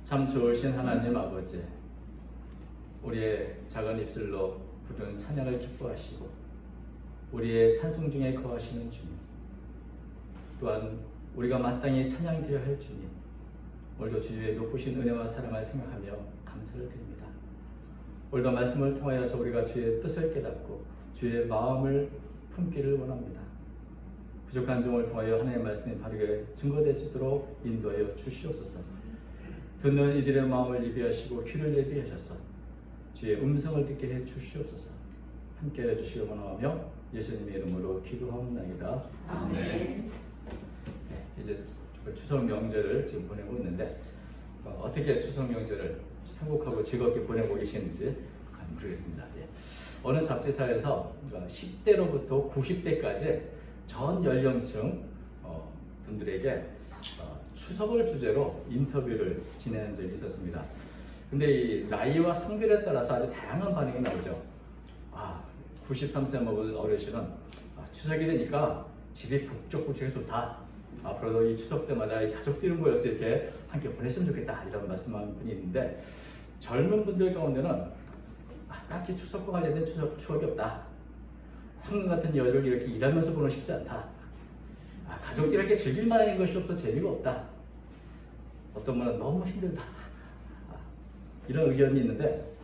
참 좋으신 하나님 아버지, 우리의 작은 입술로 부르는 찬양을 기뻐하시고 우리의 찬송 중에 거하시는 주님, 또한 우리가 마땅히 찬양드려야 할 주님, 오늘도 주의 높으신 은혜와 사랑을 생각하며 감사를 드립니다. 오늘도 말씀을 통하여서 우리가 주의 뜻을 깨닫고 주의 마음을 품기를 원합니다. 부족한 종을 통하여 하나님의 말씀이 바르게 증거될 수 있도록 인도하여 주시옵소서. 듣는 이들의 마음을 예비하시고 귀를 예비하셔서 주의 음성을 듣게 해 주시옵소서. 함께 해주시길 원하며 예수님의 이름으로 기도하옵나이다. 아멘. 네, 이제 추석 명절을 지금 보내고 있는데 어떻게 추석 명절을 행복하고 즐겁게 보내고 계시는지 모르겠습니다. 예. 어느 잡지사에서 10대로부터 90대까지 전 연령층 분들에게 추석을 주제로 인터뷰를 진행한 적이 있었습니다. 근데 이 나이와 성별에 따라서 아주 다양한 반응이 나오죠. 93세 먹은 어르신은 추석이 되니까 집이 북적북적해 좋다. 앞으로도 이 추석 때마다 이 가족들이 모여서 이렇게 함께 보냈으면 좋겠다. 이런 말씀하는 분이 있는데, 젊은 분들 가운데는 딱히 추석과 관련된 추억이 없다. 황금 같은 여정을 이렇게 일하면서 보내고 싶지 않다. 가족들에게 즐길 만한 것이 없어 재미가 없다. 어떤 분은 너무 힘들다. 이런 의견이 있는데,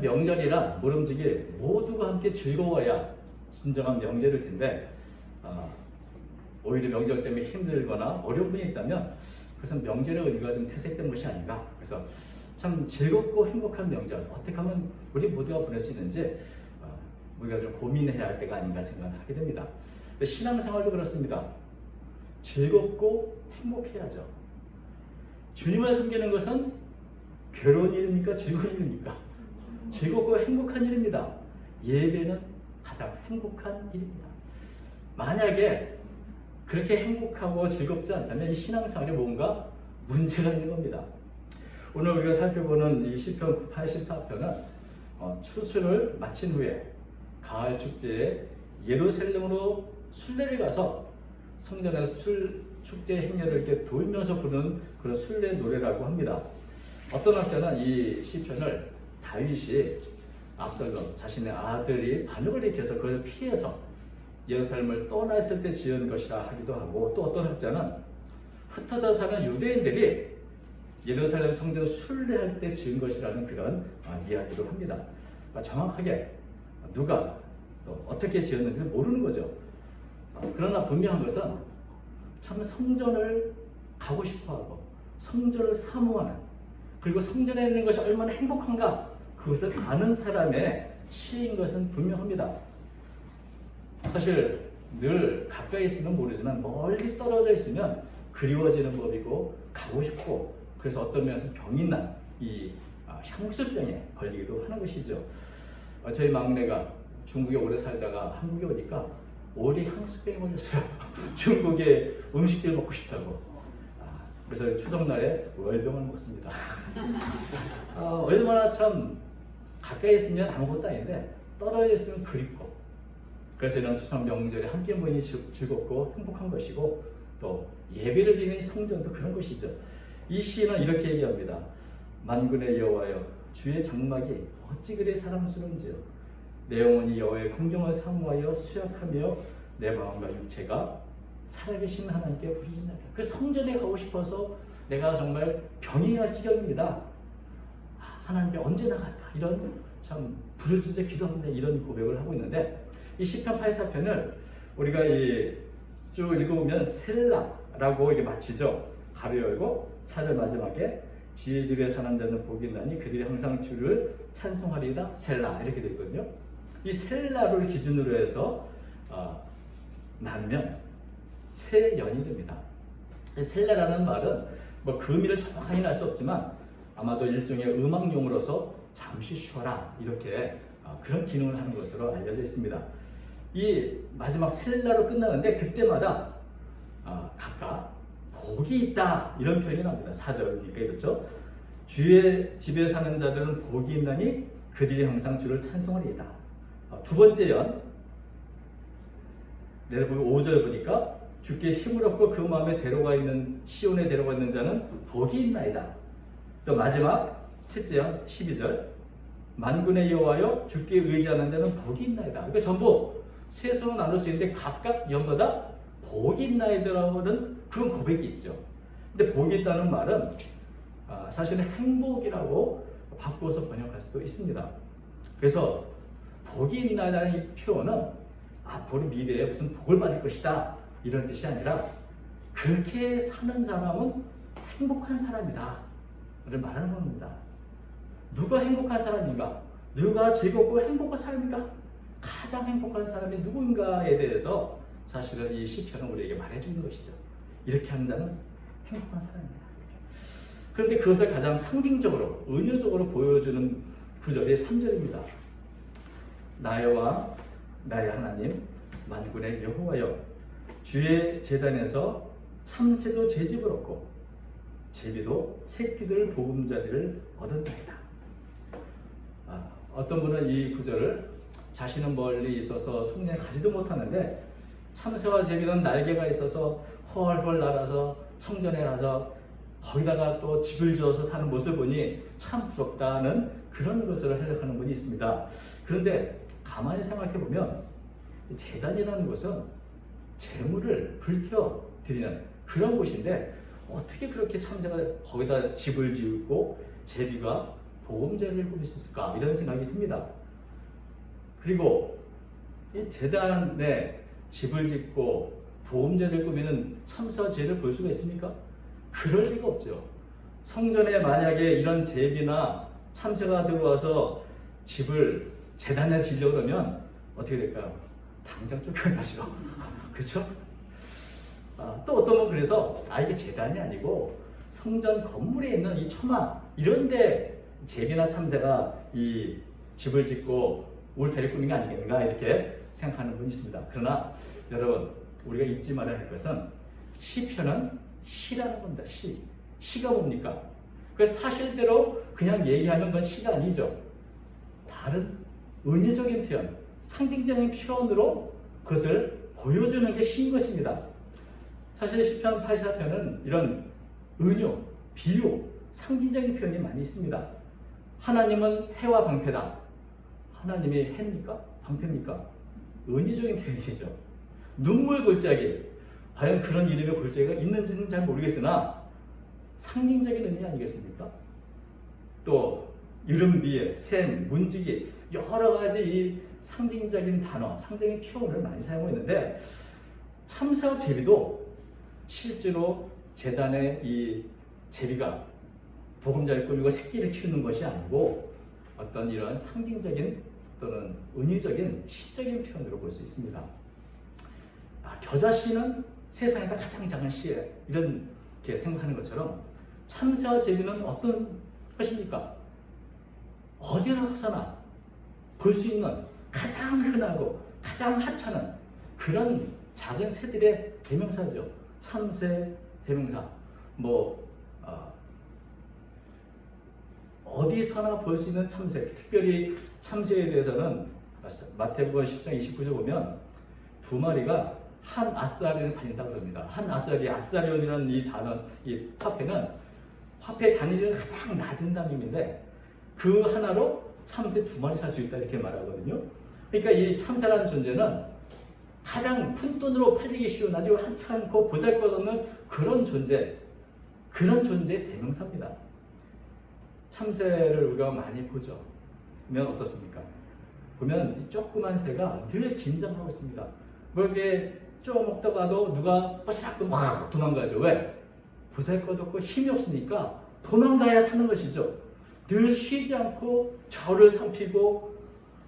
명절이란 모름지기 모두가 함께 즐거워야 진정한 명절일 텐데, 오히려 명절 때문에 힘들거나 어려운 분이 있다면 그것은 명절의 의미가 좀 퇴색된 것이 아닌가. 그래서 참 즐겁고 행복한 명절 어떻게 하면 우리 모두가 보낼 수 있는지 우리가 좀 고민해야 할 때가 아닌가 생각하게 됩니다. 신앙생활도 그렇습니다. 즐겁고 행복해야죠. 주님을 섬기는 것은 괴로운 일입니까? 즐거운 일입니까? 즐겁고 행복한 일입니다. 예배는 가장 행복한 일입니다. 만약에 그렇게 행복하고 즐겁지 않다면 이 신앙생활에 뭔가 문제가 있는 겁니다. 오늘 우리가 살펴보는 이 시편 84편은 추수를 마친 후에 가을 축제에 예루살렘으로 순례를 가서 성전에서 축제 행렬을 이렇게 돌면서 부르는 그런 순례 노래라고 합니다. 어떤 학자는 이 시편을 다윗이 압살롬 자신의 아들이 반역을 일으켜서 그것을 피해서 예루살렘을 떠났을 때 지은 것이라 하기도 하고, 또 어떤 학자는 흩어져 사는 유대인들이 예루살렘 성전을 순례할 때 지은 것이라는 그런 이야기도 합니다. 정확하게 누가 또 어떻게 지었는지 모르는 거죠. 그러나 분명한 것은 참 성전을 가고 싶어하고 성전을 사모하는, 그리고 성전에 있는 것이 얼마나 행복한가 그것을 아는 사람의 시인 것은 분명합니다. 사실 늘 가까이 있으면 모르지만 멀리 떨어져 있으면 그리워지는 법이고 가고 싶고, 그래서 어떤 면에서 병이 난 이 향수병에 걸리기도 하는 것이죠. 저희 막내가 중국에 오래 살다가 한국에 오니까 오리 향수병에 걸렸어요. 중국의 음식들 먹고 싶다고. 그래서 추석날에 월병을 먹습니다. 얼마나 참 가까이 있으면 아무것도 아닌데 떨어져 있으면 그립고, 그래서 이런 추석 명절에 함께 모이니 즐겁고 행복한 것이고, 또 예배를 드리는 성전도 그런 것이죠. 이 시인은 이렇게 얘기합니다. 만군의 여호와여, 주의 장막이 어찌 그리 사랑스러운지요. 내 영혼이 여호와의 공정을 사모하여 수약하며 내 마음과 육체가 살아계신 하나님께 부르짖나이다. 그 성전에 가고 싶어서 내가 정말 병이 날 지경입니다. 하나님께 언제 나갈까? 이런 참 부르짖어 기도합니다. 이런 고백을 하고 있는데, 이 시편 84편을 우리가 쭉 읽어보면 셀라라고 이게 마치죠. 가로 열고 4절 마지막에 지혜 집에 사는 자는 복이 있나니 그들이 항상 주를 찬송하리이다. 셀라 이렇게 되어 있거든요. 이 셀라를 기준으로 해서 나누면 새 연이 됩니다. 셀라라는 말은 뭐 그 의미를 정확하게 알 수 없지만 아마도 일종의 음악용으로서 잠시 쉬어라 이렇게 그런 기능을 하는 것으로 알려져 있습니다. 이 마지막 셀라로 끝나는데 그때마다 각각 복이 있다 이런 표현이 나옵니다. 4절이니까 그렇죠. 주의 집에 사는 자들은 복이 있나니 그들이 항상 주를 찬송하리이다. 두 번째 연 내려보면 5절 보니까 주께 힘을 얻고 그 마음에 데려가 있는 시온에 데려가 있는 자는 복이 있나이다. 또 마지막 셋째요 12절 만군의 여호와여 주께 의지하는 자는 복이 있나이다. 이거 전부 셋으로 나눌 수 있는데 각각 연마다 복이 있나이다라고는 그런 고백이 있죠. 근데 복이 있다는 말은 사실은 행복이라고 바꾸어서 번역할 수도 있습니다. 그래서 복이 있나이다는 이 표현은 앞으로 미래에 무슨 복을 받을 것이다 이런 뜻이 아니라 그렇게 사는 사람은 행복한 사람이다 를 말하는 겁니다. 누가 행복한 사람인가? 누가 즐겁고 행복한 사람인가? 가장 행복한 사람이 누군가에 대해서 사실은 이 시편은 우리에게 말해주는 것이죠. 이렇게 하는 자는 행복한 사람입니다. 그런데 그것을 가장 상징적으로 은유적으로 보여주는 구절이 3절입니다. 나의 왕 나의 하나님 만군의 여호와여 주의 제단에서 참새도 제 집을 얻고 제비도 새끼들 보금자리를 얻었나이다. 어떤 분은 이 구절을 자신은 멀리 있어서 성내에 가지도 못하는데 참새와 제비는 날개가 있어서 헐헐 날아서 성전에 가서 거기다가 또 집을 지어서 사는 모습을 보니 참 부럽다는 그런 것을 해석하는 분이 있습니다. 그런데 가만히 생각해 보면 제단이라는 것은 재물을 불켜 드리는 그런 곳인데 어떻게 그렇게 참새가 거기다 집을 지고 제비가 보금자리를 꾸밀 수 있을까 이런 생각이 듭니다. 그리고 이 제단에 집을 짓고 보금자리를 꾸미는 참새와 제비를 볼 수가 있습니까? 그럴 리가 없죠. 성전에 만약에 이런 제비나 참새가 들어와서 집을 제단에 지려고 그러면 어떻게 될까요? 당장 쫓겨나죠. 그렇죠? 또 어떤 분 그래서 이게 제단이 아니고 성전 건물에 있는 이 처마 이런데 제비나 참새가 이 집을 짓고 울타리 꾸민 게 아니겠는가 이렇게 생각하는 분이 있습니다. 그러나 여러분 우리가 잊지 말아야 할 것은 시편은 시라는 겁니다. 시가 뭡니까? 그래서 사실대로 그냥 얘기하는 건 시가 아니죠. 다른 은유적인 표현, 상징적인 표현으로 그것을 보여주는 게 시인 것입니다. 사실 시편 84편은 이런 은유, 비유, 상징적인 표현이 많이 있습니다. 하나님은 해와 방패다. 하나님이 해입니까? 방패입니까? 은유적인 표현이죠. 눈물 골짜기. 과연 그런 이름의 골짜기가 있는지는 잘 모르겠으나 상징적인 의미 아니겠습니까? 또 이름비에, 샘, 문지기 여러 가지 이 상징적인 단어, 상징적인 표현을 많이 사용하고 있는데 참새와 제비도 실제로 제단에 이 제비가 보금자리를 꾸미고 새끼를 키우는 것이 아니고 어떤 이런 상징적인 또는 은유적인 시적인 표현으로 볼 수 있습니다. 겨자씨는 세상에서 가장 작은 씨예요. 이렇게 생각하는 것처럼 참새와 제비는 어떤 것입니까? 어디서나 볼 수 있는 가장 흔하고 가장 하찮은 그런 작은 새들의 대명사죠. 참새 대명사. 어디서나 볼 수 있는 참새. 특별히 참새에 대해서는 마태복음 10장 29절 보면 두 마리가 한 아사리온을 다닌다고 합니다. 한 아사리온이라는 이 단어, 이 화폐는 화폐 단위는 가장 낮은 단위인데 그 하나로 참새 두 마리 살 수 있다 이렇게 말하거든요. 그러니까 이 참새라는 존재는 가장 푼돈으로 팔리기 쉬운 아주 하찮고 보잘것없는 그런 존재의 대명사입니다. 참새를 우리가 많이 보죠. 보면 어떻습니까? 보면 이 조그만 새가 늘 긴장하고 있습니다. 그렇게 쪼 먹다가도 누가 빠시락도 막 도망가죠. 왜? 보잘것없고 힘이 없으니까 도망가야 사는 것이죠. 늘 쉬지 않고 저를 살피고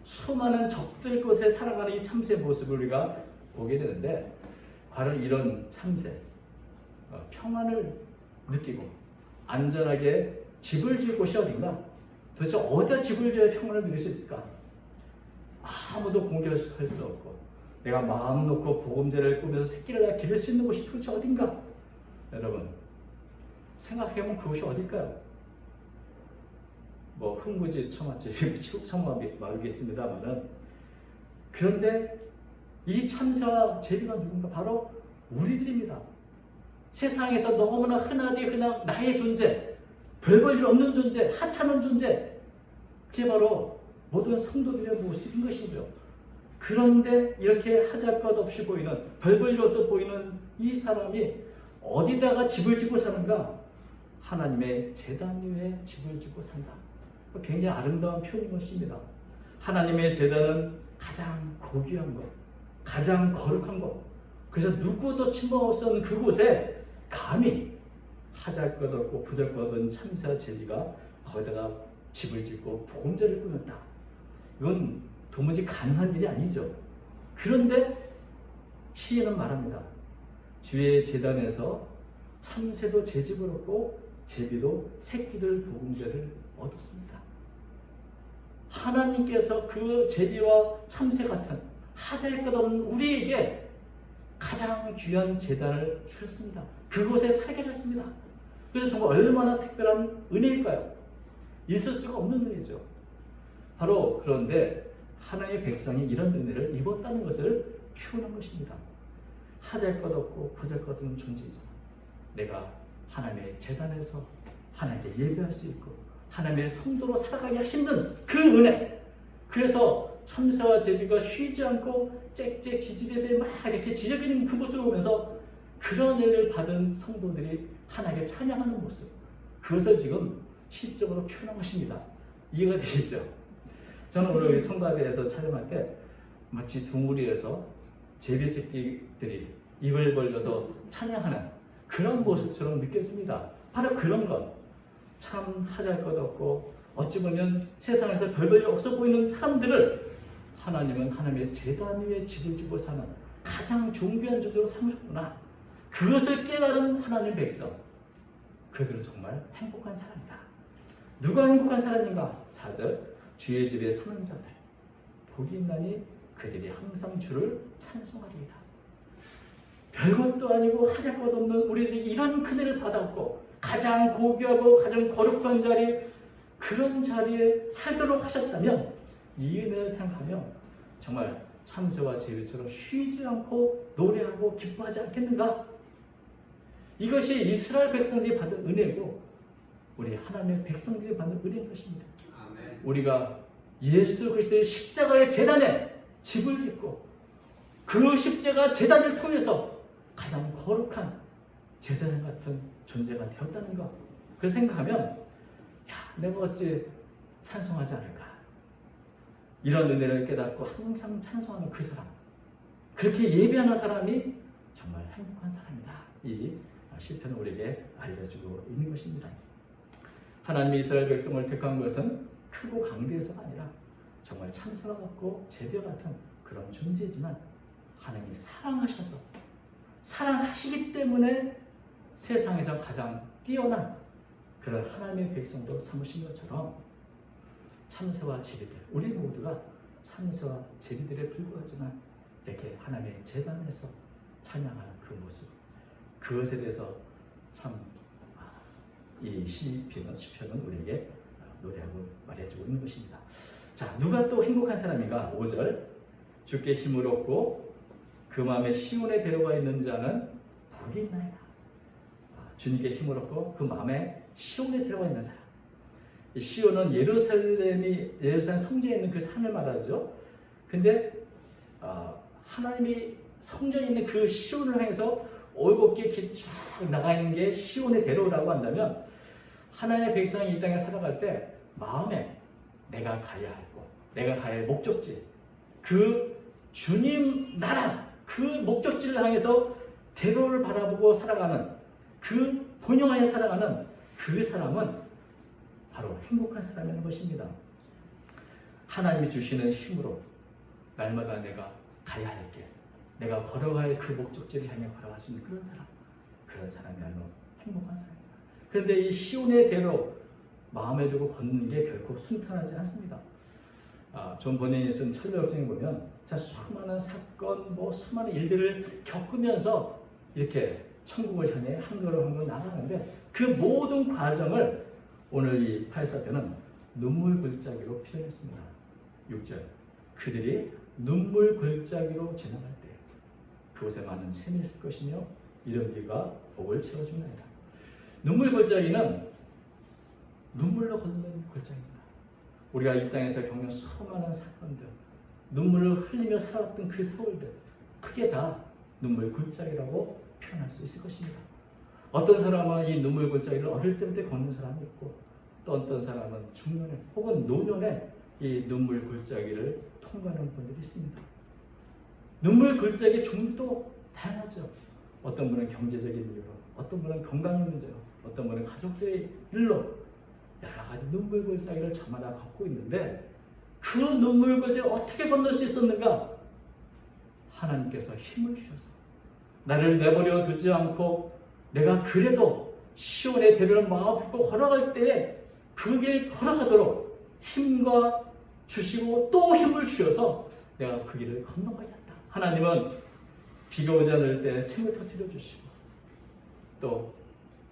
수많은 적들 곳에 살아가는 이 참새의 모습을 우리가 보게 되는데 바로 이런 참새 평안을 느끼고 안전하게 집을 지을 곳이 어딘가? 도대체 어디다 집을 지어야 평안을 누릴 수 있을까? 아무도 공개할 수 없고 내가 마음 놓고 보금자리를 꾸며서 새끼를 기를 수 있는 곳이 도대체 어딘가? 여러분 생각해보면 그곳이 어딜까요? 흙무지, 처마집, 처마마을이겠습니다만은 그런데 이 참새와 제비가 누군가? 바로 우리들입니다. 세상에서 너무나 흔하디 흔한 나의 존재, 별 볼 일 없는 존재, 하찮은 존재, 그게 바로 모든 성도들의 모습인 것이죠. 그런데 이렇게 하잘것없이 보이는, 별 볼 일 없어 보이는 이 사람이 어디다가 집을 짓고 사는가? 하나님의 제단 위에 집을 짓고 산다. 굉장히 아름다운 표현인 것입니다. 하나님의 제단은 가장 고귀한 것, 가장 거룩한 것. 그래서 누구도 침범할 수 없는 그곳에 감히 하잘것없고 부잘것없는 참새와 제비가 거기다가 집을 짓고 보금자리를 꾸몄다. 이건 도무지 가능한 일이 아니죠. 그런데 시인은 말합니다. 주의 제단에서 참새도 제 집을 얻고 제비도 새끼들 보금자리를 얻었습니다. 하나님께서 그 제비와 참새 같은 하잘것없는 우리에게 가장 귀한 제단을 주셨습니다. 그곳에 살게 됐습니다. 그래서 정말 얼마나 특별한 은혜일까요? 있을 수가 없는 은혜죠. 바로 그런데 하나님의 백성이 이런 은혜를 입었다는 것을 표현한 것입니다. 하잘것없고 부잘것없는 존재이지만 내가 하나님의 제단에서 하나님께 예배할 수 있고 하나님의 성도로 살아가게 하시는 그 은혜. 그래서 참새와 제비가 쉬지 않고 짹짹 지지배배 막 이렇게 지저귀는 그 모습을 보면서 그런 은혜를 받은 성도들이 하나님께 찬양하는 모습, 그것을 지금 시적으로 표현한 것입니다. 이해가 되시죠? 저는 오늘 성가대에서 촬영할 때 마치 둥우리에서 제비 새끼들이 입을 벌려서 찬양하는 그런 모습처럼 느껴집니다. 바로 그런 것. 참 하잘것없고 어찌 보면 세상에서 별 볼 일 없어 보이는 사람들을 하나님은 하나님의 제단 위에 집을 지고 사는 가장 존귀한 존재로 삼으셨구나. 그것을 깨달은 하나님의 백성. 그들은 정말 행복한 사람이다. 누가 행복한 사람인가? 4절 주의 집에 사는 자들 복이 있나니 그들이 항상 주를 찬송하리이다. 별것도 아니고 하잘것없는 우리들이 이런 큰애를 받았고 가장 고귀하고 가장 거룩한 자리, 그런 자리에 살도록 하셨다면 이 은혜를 생각하며 정말 참새와 제비처럼 쉬지 않고 노래하고 기뻐하지 않겠는가? 이것이 이스라엘 백성들이 받은 은혜고 우리 하나님의 백성들이 받는 은혜인 것입니다. 아멘. 우리가 예수 그리스도의 십자가의 제단에 집을 짓고 그 십자가 제단을 통해서 가장 거룩한 제사장 같은 존재가 되었다는 것. 그 생각하면 야, 내가 어찌 찬송하지 않을까? 이런 은혜를 깨닫고 항상 찬송하는 그 사람, 그렇게 예배하는 사람이 정말 행복한 사람이다. 이 시편은 우리에게 알려주고 있는 것입니다. 하나님이 이스라엘 백성을 택한 것은 크고 강대해서가 아니라 정말 참새와 같고 제비 같은 그런 존재지만 하나님이 사랑하셔서 사랑하시기 때문에 세상에서 가장 뛰어난 그런 하나님의 백성도 삼으신 것처럼 참새와 제비들, 우리 모두가 참새와 제비들에 불과하지만 이렇게 하나님의 제단에서 찬양하는 그 모습, 그것에 대해서 참 이 시편은 우리에게 노래하고 말해주고 있는 것입니다. 자, 누가 또 행복한 사람인가? 5절 주께 힘을 얻고 그 마음에 시온에 데려가 있는 자는 복이 있나이다. 주님께 힘을 얻고 그 마음에 시온에 데려가 있는 사람. 이 시온은 예루살렘 성전에 있는 그 산을 말하죠. 근데 하나님이 성전에 있는 그 시온을 향해서 올곧게 길이 쫙 나가 있는 게 시온에 데려오라고 한다면 하나님의 백성이 이 땅에 살아갈 때 마음에 내가 가야 할 곳, 내가 가야 할 목적지, 그 주님 나라, 그 목적지를 향해서 대로를 바라보고 살아가는 그 본영 안에 살아가는 그 사람은 바로 행복한 사람이라는 것입니다. 하나님이 주시는 힘으로 날마다 내가 가야 할 길, 내가 걸어갈 그 목적지를 향해 걸어갈 수 있는 그런 사람이야말로 행복한 사람입니다. 그런데 이 시온의 대로 마음에 두고 걷는 게 결코 순탄하지 않습니다. 존 버닌이 쓴 철벽정에 보면 수많은 사건, 수많은 일들을 겪으면서 이렇게 천국을 향해 한 걸음 한 걸음 나가는데 그 모든 과정을 오늘 이 84편은 눈물 골짜기로 표현했습니다. 6절 그들이 눈물 골짜기로 지나갈 때 그곳에 많은 샘이 있을 것이며 이런 비가 복을 채워주나이다. 눈물 골짜기는 눈물로 걷는 골짜기입니다. 우리가 이 땅에서 겪는 수많은 사건들, 눈물을 흘리며 살았던 그 세월들, 크게 다 눈물 골짜기라고 표현할 수 있을 것입니다. 어떤 사람은 이 눈물 골짜기를 어릴 때부터 걷는 사람이 있고, 또 어떤 사람은 중년에 혹은 노년에 이 눈물 골짜기를 통과하는 분들이 있습니다. 눈물 골짜기의 종류도 다양하죠. 어떤 분은 경제적인 이유로, 어떤 분은 건강의 문제로, 어떤 분은 가족들의 일로 여러 가지 눈물 골짜기를 저마다 걷고 있는데, 그 눈물 골짜기를 어떻게 건널 수 있었는가? 하나님께서 힘을 주셔서 나를 내버려 두지 않고 내가 그래도 시온의 대로를 마음 품고 걸어갈 때에 그 길 걸어가도록 힘과 주시고 또 힘을 주셔서 내가 그 길을 건너가야겠다. 하나님은 비가 오지 않을 때 샘을 터뜨려 주시고, 또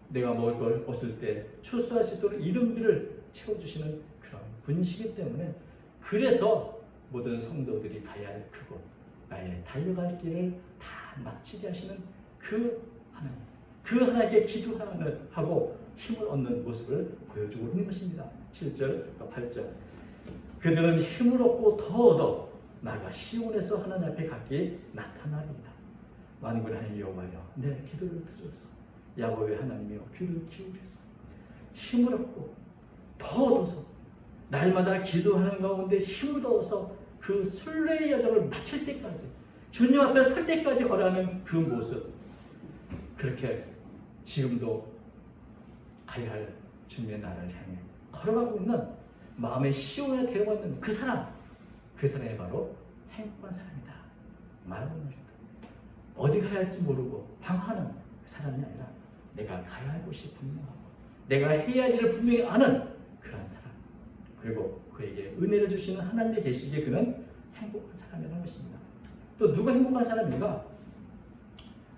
내가 먹을 걸 없을 때 추수할 수 있도록 이른비를 채워주시는 그런 분이시기 때문에, 그래서 모든 성도들이 가야 할 그곳, 나의 달려갈 길을 다 마치게 하시는 그 하나님, 그 하나님께 기도하고 힘을 얻는 모습을 보여주고 있는 것입니다. 7절, 8절. 그들은 힘을 얻고 더 얻어 나가 시온에서 하나님 앞에 각기 나타나리이다. 만군의 하나님 여호와여, 내 기도를 들으소서. 야곱의 하나님이여, 귀를 기울여서 힘을 얻고 더 얻어서 날마다 기도하는 가운데 힘을 얻어서 그 순례의 여정을 마칠 때까지, 주님 앞에 설 때까지 걸어가는 그 모습, 그렇게 지금도 가야 할 주님의 나라를 향해 걸어가고 있는 마음의 시온에 데려가는 그 사람이 바로 행복한 사람이다 말하고 있는 것입니다. 어디 가야 할지 모르고 방황하는 사람이 아니라 내가 가야 할 곳이 분명하고 내가 해야 할 일을 분명히 아는 그런 사람, 그리고 그에게 은혜를 주시는 하나님의 계시기에 그는 행복한 사람이라는 것입니다. 또 누가 행복한 사람인가?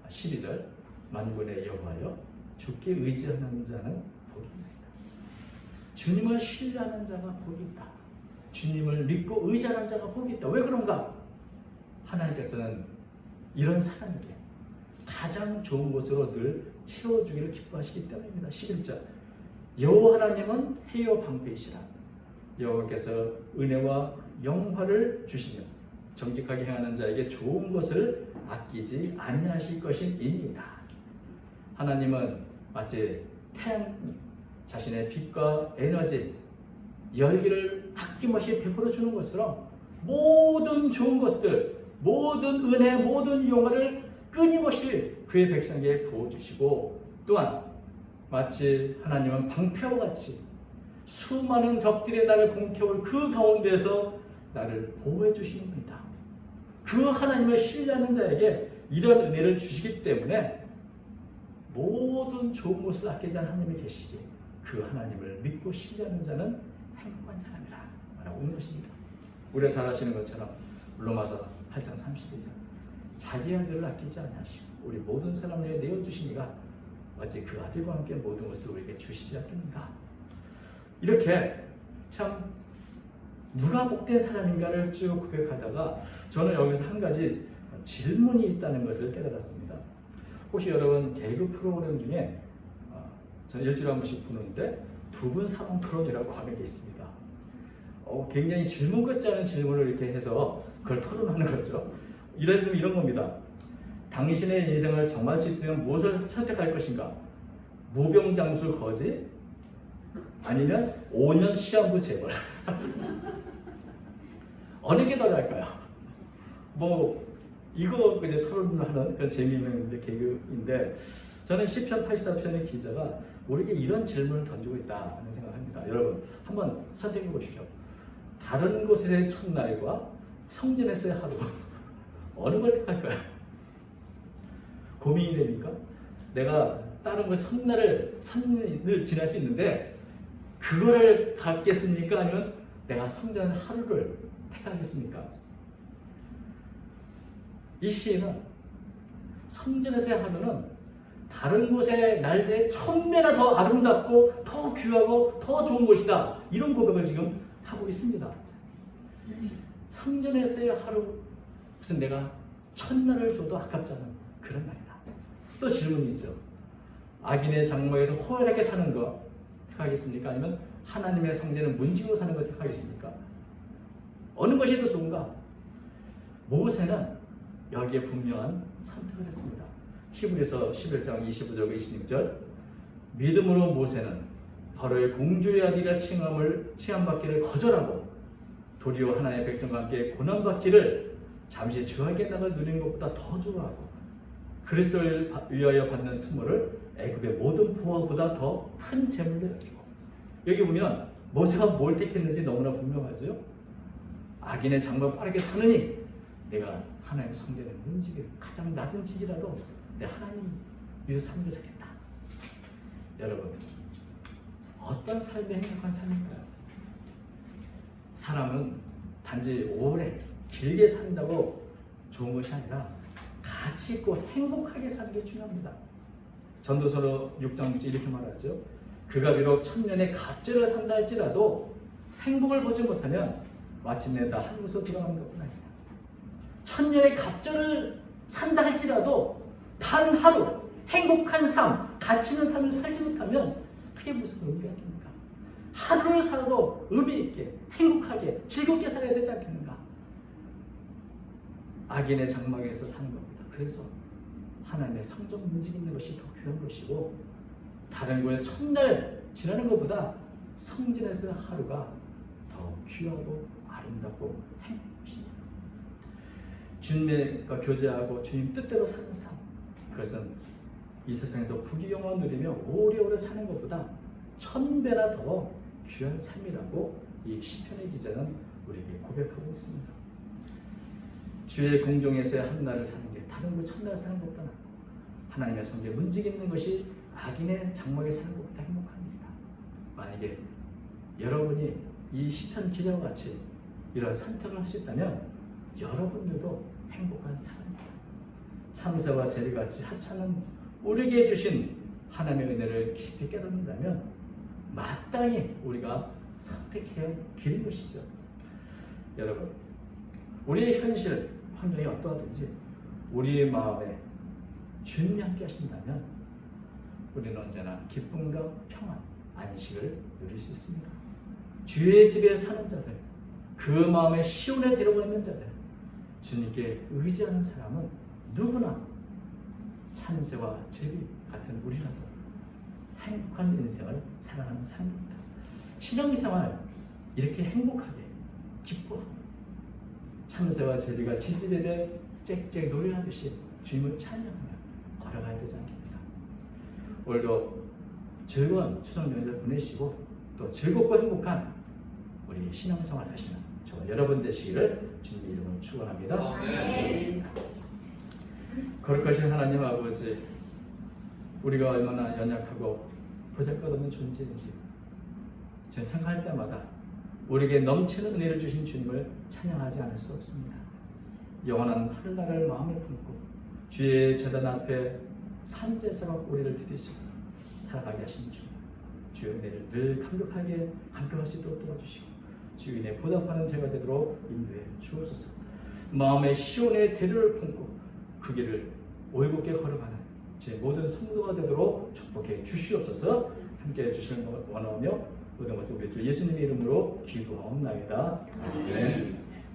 12절, 만군의 여호와여, 주께 의지하는 자는 복이 있나이다. 주님을 신뢰하는 자가 복이 있다. 주님을 믿고 의지하는 자가 복이 있다. 왜 그런가? 하나님께서는 이런 사람에게 가장 좋은 곳으로 늘 채워주기를 기뻐하시기 때문입니다. 11절, 여호와 하나님은 해요 방패이시라. 여호와께서 은혜와 영화를 주시며 정직하게 행하는 자에게 좋은 것을 아끼지 아니하실 것임이니이다. 하나님은 마치 태양이 자신의 빛과 에너지, 열기를 아낌없이 베풀어 주는 것처럼 모든 좋은 것들, 모든 은혜, 모든 영화를 끊임없이 그의 백성에게 부어주시고, 또한 마치 하나님은 방패와 같이 수많은 적들의 나를 공격할 그 가운데서 나를 보호해 주시는 분이다. 그 하나님을 신뢰하는 자에게 이런 은혜를 주시기 때문에 모든 좋은 것을 아끼지 않은 하나님이 계시기에 그 하나님을 믿고 신뢰하는 자는 행복한 사람이라 말하고 있는 것입니다. 우리가 잘 아시는 것처럼 로마서 8장 32절, 자기 아들을 아끼지 아니하시고 우리 모든 사람을 위해 내어주시니가 어찌 그 아들과 함께 모든 것을 우리에게 주시지 않겠는가. 이렇게 참 누가 복된 사람인가를 쭉 고백하다가 저는 여기서 한 가지 질문이 있다는 것을 깨달았습니다. 혹시 여러분 개그 프로그램 중에 저는 일주일에 한 번씩 보는데 두 분 사랑 토론이라고 하는 게 있습니다. 굉장히 질문 같지 않은 질문을 이렇게 해서 그걸 토론하는 거죠. 이런 겁니다. 당신의 인생을 정할 수 있다면 무엇을 선택할 것인가? 무병장수 거지? 아니면 5년 시한부 재벌? 어느 게 더 나을까요? 이거 이제 토론을 하는 그런 재미있는 이제 개그인데, 저는 시편 84편의 기자가 우리에게 이런 질문을 던지고 있다는 생각합니다. 여러분 한번 선택해 보십시오. 다른 곳에서의 첫날과 성전에서의 하루, 어느 걸 택할까요? 고민이 됩니까? 내가 다른 곳 선을 지날 수 있는데 그거를 갖겠습니까? 아니면 내가 성전에서 하루를 택하겠습니까? 이 시인은 성전에서의 하루는 다른 곳의 날들에 1000배나 더 아름답고 더 귀하고 더 좋은 곳이다, 이런 고백을 지금 하고 있습니다. 성전에서의 하루, 무슨 내가 첫날을 줘도 아깝지 않은 그런 날이다. 또 질문이 있죠. 악인의 장막에서 호연하게 사는 거 택하겠습니까? 아니면 하나님의 성전을 문지기로 사는 것을 택하겠습니까? 어느 것이 더 좋은가? 모세는 여기에 분명한 선택을 했습니다. 히브리서 11장 25절과 26절, 믿음으로 모세는 바로의 공주의 아들이라 칭함받기를 거절하고 도리어 하나님의 백성과 함께 고난받기를 잠시 주하게 나가 누리는 것보다 더 좋아하고 그리스도를 위하여 받는 선물을 애굽의 모든 보화보다 더 큰 재물로 여기고, 여기 보면 모세가 뭘 택했는지 너무나 분명하죠. 악인의 장막 화력에 사느니 내가 하나님의 성전의 문지기를 가장 낮은 직이라도 내 하나님 위해서 삶을 살겠다. 여러분, 어떤 삶이 행복한 삶일까요? 사람은 단지 오래 길게 산다고 좋은 것이 아니라 가치 있고 행복하게 사는 게 중요합니다. 전도서 6장 6절 이렇게 말하죠. 그가 비록 천년의 갑절을 산다 할지라도 행복을 보지 못하면 마침내 다 한 곳으로 돌아가는 것뿐 아니라, 천년의 갑절을 산다 할지라도 단 하루 행복한 삶, 가치 있는 삶을 살지 못하면 그게 무슨 의미가 있습니까? 하루를 살아도 의미 있게, 행복하게, 즐겁게 살아야 되지 않겠는가? 악인의 장막에서 사는 겁니다. 그래서 하나님의 성전 문지기 있는 것이 더 귀한 것이고, 다른 곳에 첫날 지나는 것보다 성전에서 하루가 더 귀하고 아름답고 행복한 것입니다. 주님과 교제하고 주님 뜻대로 사는 삶, 그것은 이 세상에서 부귀영화 누리며 오래오래 사는 것보다 1000배나 더 귀한 삶이라고 이 시편의 기자는 우리에게 고백하고 있습니다. 주의 궁정에서의 한 날을 사는 게 다른 곳 첫날 사는 것보다 낫고, 하나님의 성전에 문지기 있는 것이 악인의 장막에 사는 것보다 행복한 일이다. 만약에 여러분이 이 시편 기자와 같이 이런 선택을 할 수 있다면 여러분들도 행복한 사람입니다. 참새와 제비같이 하찮은 우리에게 주신 하나님의 은혜를 깊이 깨닫는다면 마땅히 우리가 선택해야 할 길인 것이죠. 여러분, 우리의 현실, 환경이 어떠하든지 우리의 마음에 주님이 함께 하신다면 우리는 언제나 기쁨과 평안, 안식을 누릴 수 있습니다. 주의 집에 사는 자들, 그 마음에 시온에 데려가는 자들, 주님께 의지하는 사람은 누구나 참새와 제비 같은 우리라도 행복한 인생을 살아가는 삶입니다. 신앙생활 이렇게 행복하게 기뻐하고 참새와 제비가 지집에 대해 짹짹 노래하듯이 주님을 찬양하며 걸어가야 되지 않겠습니까? 오늘도 즐거운 추석 명절 보내시고 또 즐겁고 행복한 우리 신앙생활 하시는 저와 여러분 되시기를 주님의 이름으로 축원합니다. 네. 거룩하신 하나님 아버지, 우리가 얼마나 연약하고 보잘것없는 존재인지 제 생각할 때마다 우리에게 넘치는 은혜를 주신 주님을 찬양하지 않을 수 없습니다. 영원한 하늘나라를 마음에 품고 주의 제단 앞에 산제사로 우리를 드리시고 살아가게 하신 주님, 주의 은혜를 늘 감격할 수 있도록 도와주시고 주인의 보답하는 제가 되도록 인도해 주옵소서. 마음의 시온의 대류를 품고 그 길을 올곧게 걸어가는 제 모든 성도가 되도록 축복해 주시옵소서. 함께해 주시는 것 원하며 모든 것을 우리 주 예수님의 이름으로 기도하옵나이다. 아멘.